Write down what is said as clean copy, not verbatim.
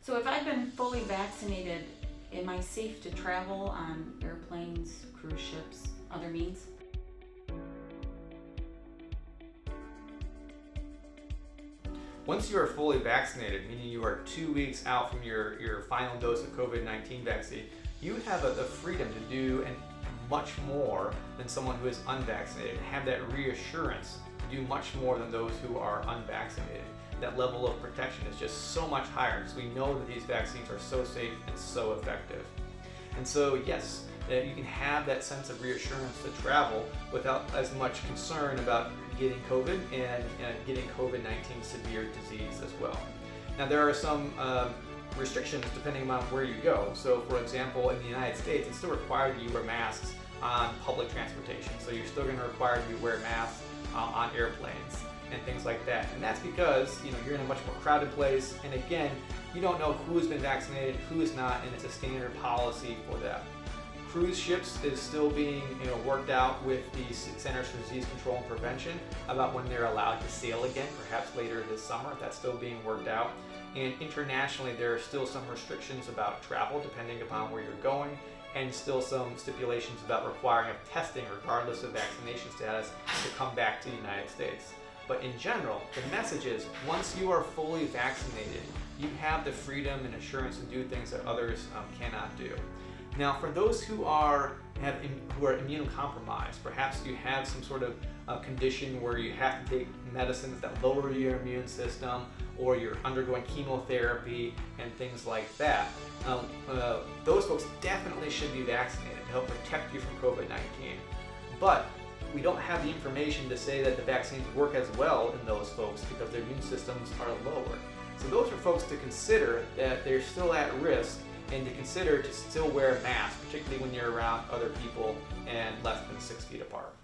So if I've been fully vaccinated, am I safe to travel on airplanes, cruise ships, other means? Once you are fully vaccinated, meaning you are 2 weeks out from your final dose of COVID-19 vaccine, you have the freedom to do much more than someone who is unvaccinated, and have that reassurance to do much more than those who are unvaccinated. That level of protection is just so much higher because we know that these vaccines are so safe and so effective. And so yes, you can have that sense of reassurance to travel without as much concern about getting COVID and getting COVID-19 severe disease as well. Now there are some restrictions depending on where you go. So for example, in the United States, it's still required that you wear masks on public transportation. So you're still going to require you to wear masks on airplanes and things like that. And that's because you're in a much more crowded place, and again, you don't know who's been vaccinated, who is not, and it's a standard policy for that. Cruise ships is still being worked out with the Centers for Disease Control and Prevention about when they're allowed to sail again, perhaps later this summer. That's still being worked out. And internationally, there are still some restrictions about travel depending upon where you're going, and still some stipulations about requiring of testing regardless of vaccination status to come back to the United States. But in general, the message is once you are fully vaccinated, you have the freedom and assurance to do things that others cannot do. Now, for those who are immunocompromised, perhaps you have some sort of condition where you have to take medicines that lower your immune system, or you're undergoing chemotherapy and things like that. Those folks definitely should be vaccinated to help protect you from COVID-19. But we don't have the information to say that the vaccines work as well in those folks because their immune systems are lower. So those are folks to consider that they're still at risk, and to consider to still wear a mask, particularly when you're around other people and less than 6 feet apart.